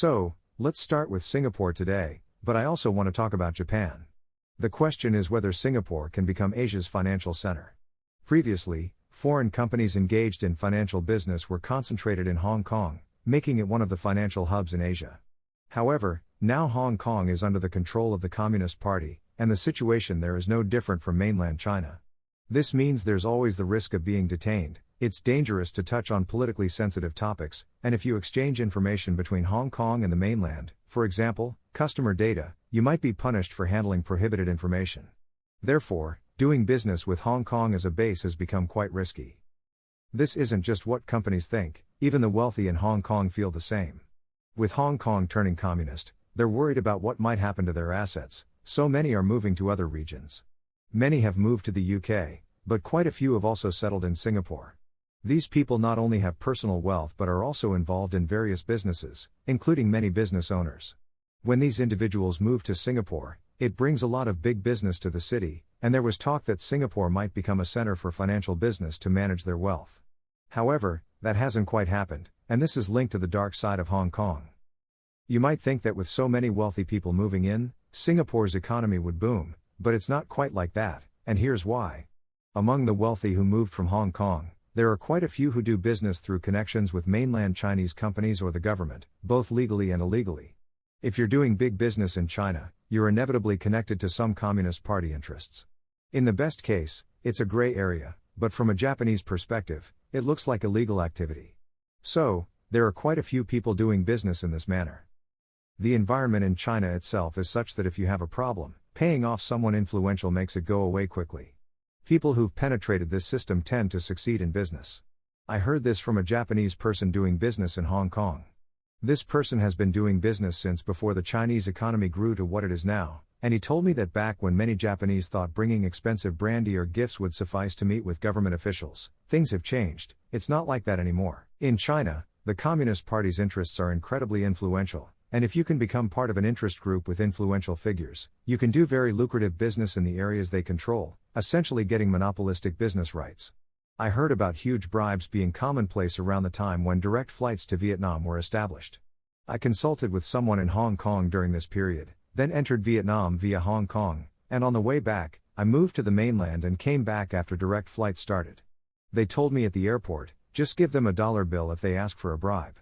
So, let's start with Singapore today, but I also want to talk about Japan. The question is whether Singapore can become Asia's financial center. Previously, foreign companies engaged in financial business were concentrated in Hong Kong, making it one of the financial hubs in Asia. However, now Hong Kong is under the control of the Communist Party, and the situation there is no different from mainland China. This means there's always the risk of being detained. It's dangerous to touch on politically sensitive topics, and if you exchange information between Hong Kong and the mainland, for example, customer data, you might be punished for handling prohibited information. Therefore, doing business with Hong Kong as a base has become quite risky. This isn't just what companies think, even the wealthy in Hong Kong feel the same. With Hong Kong turning communist, they're worried about what might happen to their assets, so many are moving to other regions. Many have moved to the UK, but quite a few have also settled in Singapore. These people not only have personal wealth but are also involved in various businesses, including many business owners. When these individuals move to Singapore, it brings a lot of big business to the city, and there was talk that Singapore might become a center for financial business to manage their wealth. However, that hasn't quite happened, and this is linked to the dark side of Hong Kong. You might think that with so many wealthy people moving in, Singapore's economy would boom, but it's not quite like that, and here's why. Among the wealthy who moved from Hong Kong, there are quite a few who do business through connections with mainland Chinese companies or the government, both legally and illegally. If you're doing big business in China, you're inevitably connected to some Communist Party interests. In the best case, it's a gray area, but from a Japanese perspective, it looks like illegal activity. So, there are quite a few people doing business in this manner. The environment in China itself is such that if you have a problem, paying off someone influential makes it go away quickly. People who've penetrated this system tend to succeed in business. I heard this from a Japanese person doing business in Hong Kong. This person has been doing business since before the Chinese economy grew to what it is now, and he told me that back when many Japanese thought bringing expensive brandy or gifts would suffice to meet with government officials, things have changed. It's not like that anymore. In China, the Communist Party's interests are incredibly influential, and if you can become part of an interest group with influential figures, you can do very lucrative business in the areas they control, essentially getting monopolistic business rights. I heard about huge bribes being commonplace around the time when direct flights to Vietnam were established. I consulted with someone in Hong Kong during this period, then entered Vietnam via Hong Kong, and on the way back, I moved to the mainland and came back after direct flights started. They told me at the airport, just give them a dollar bill if they ask for a bribe.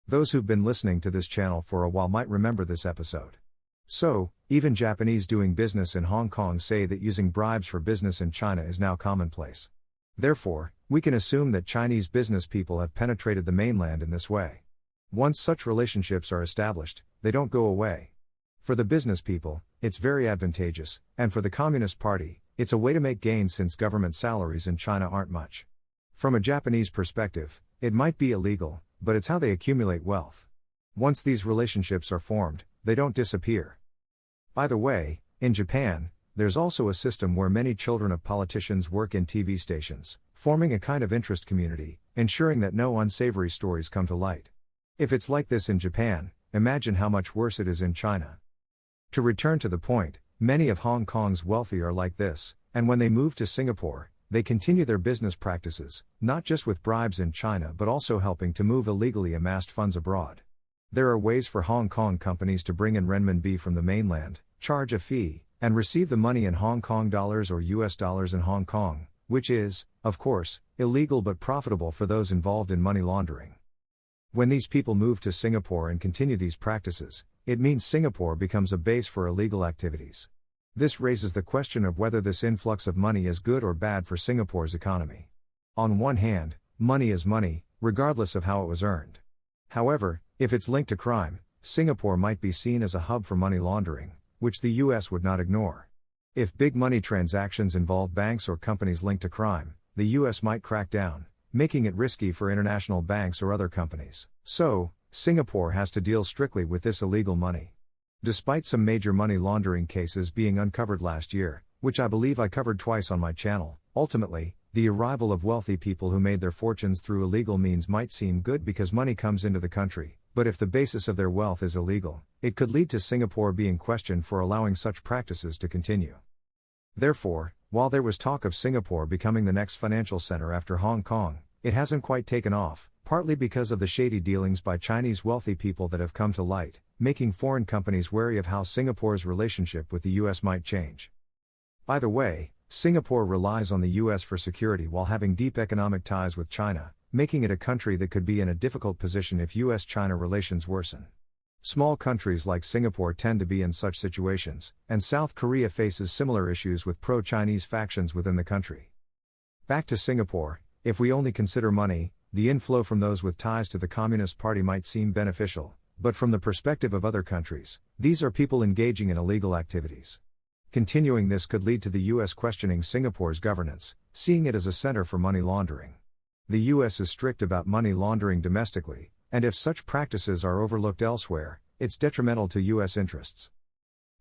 Those who've been listening to this channel for a while might remember this episode. So, even Japanese doing business in Hong Kong say that using bribes for business in China is now commonplace. Therefore, we can assume that Chinese business people have penetrated the mainland in this way. Once such relationships are established, they don't go away. For the business people, it's very advantageous, and for the Communist Party, it's a way to make gains since government salaries in China aren't much. From a Japanese perspective, it might be illegal, but it's how they accumulate wealth. Once these relationships are formed, they don't disappear. By the way, in Japan, there's also a system where many children of politicians work in TV stations, forming a kind of interest community, ensuring that no unsavory stories come to light. If it's like this in Japan, imagine how much worse it is in China. To return to the point, many of Hong Kong's wealthy are like this, and when they move to Singapore, they continue their business practices, not just with bribes in China but also helping to move illegally amassed funds abroad. There are ways for Hong Kong companies to bring in renminbi from the mainland, charge a fee, and receive the money in Hong Kong dollars or US dollars in Hong Kong, which is, of course, illegal but profitable for those involved in money laundering. When these people move to Singapore and continue these practices, it means Singapore becomes a base for illegal activities. This raises the question of whether this influx of money is good or bad for Singapore's economy. On one hand, money is money, regardless of how it was earned. However, if it's linked to crime, Singapore might be seen as a hub for money laundering, which the US would not ignore. If big money transactions involve banks or companies linked to crime, the US might crack down, making it risky for international banks or other companies. So, Singapore has to deal strictly with this illegal money. Despite some major money laundering cases being uncovered last year, which I believe I covered twice on my channel, ultimately, the arrival of wealthy people who made their fortunes through illegal means might seem good because money comes into the country, but if the basis of their wealth is illegal, it could lead to Singapore being questioned for allowing such practices to continue. Therefore, while there was talk of Singapore becoming the next financial center after Hong Kong, it hasn't quite taken off, partly because of the shady dealings by Chinese wealthy people that have come to light, making foreign companies wary of how Singapore's relationship with the US might change. By the way, Singapore relies on the US for security while having deep economic ties with China, making it a country that could be in a difficult position if U.S. China relations worsen. Small countries like Singapore tend to be in such situations, and South Korea faces similar issues with pro-Chinese factions within the country. Back to Singapore, if we only consider money, the inflow from those with ties to the Communist Party might seem beneficial, but from the perspective of other countries, these are people engaging in illegal activities. Continuing this could lead to the U.S. questioning Singapore's governance, seeing it as a center for money laundering. The U.S. is strict about money laundering domestically, and if such practices are overlooked elsewhere, it's detrimental to U.S. interests.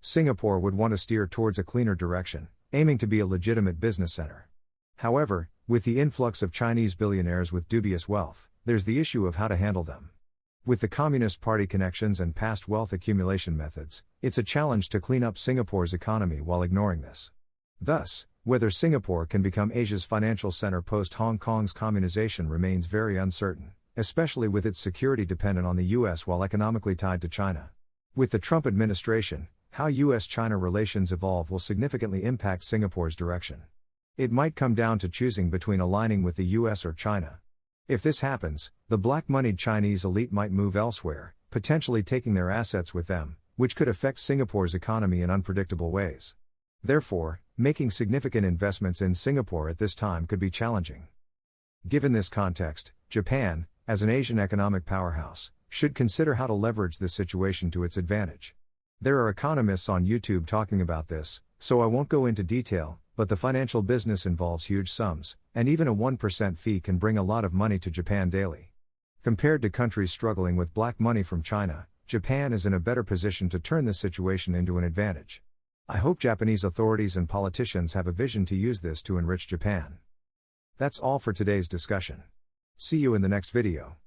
Singapore would want to steer towards a cleaner direction, aiming to be a legitimate business center. However, with the influx of Chinese billionaires with dubious wealth, there's the issue of how to handle them. With the Communist Party connections and past wealth accumulation methods, it's a challenge to clean up Singapore's economy while ignoring this. Thus, whether Singapore can become Asia's financial center post-Hong Kong's communization remains very uncertain, especially with its security dependent on the US while economically tied to China. With the Trump administration, how U.S.-China relations evolve will significantly impact Singapore's direction. It might come down to choosing between aligning with the US or China. If this happens, the black-moneyed Chinese elite might move elsewhere, potentially taking their assets with them, which could affect Singapore's economy in unpredictable ways. Therefore, making significant investments in Singapore at this time could be challenging. Given this context, Japan, as an Asian economic powerhouse, should consider how to leverage this situation to its advantage. There are economists on YouTube talking about this, so I won't go into detail, but the financial business involves huge sums, and even a 1% fee can bring a lot of money to Japan daily. Compared to countries struggling with black money from China, Japan is in a better position to turn this situation into an advantage. I hope Japanese authorities and politicians have a vision to use this to enrich Japan. That's all for today's discussion. See you in the next video.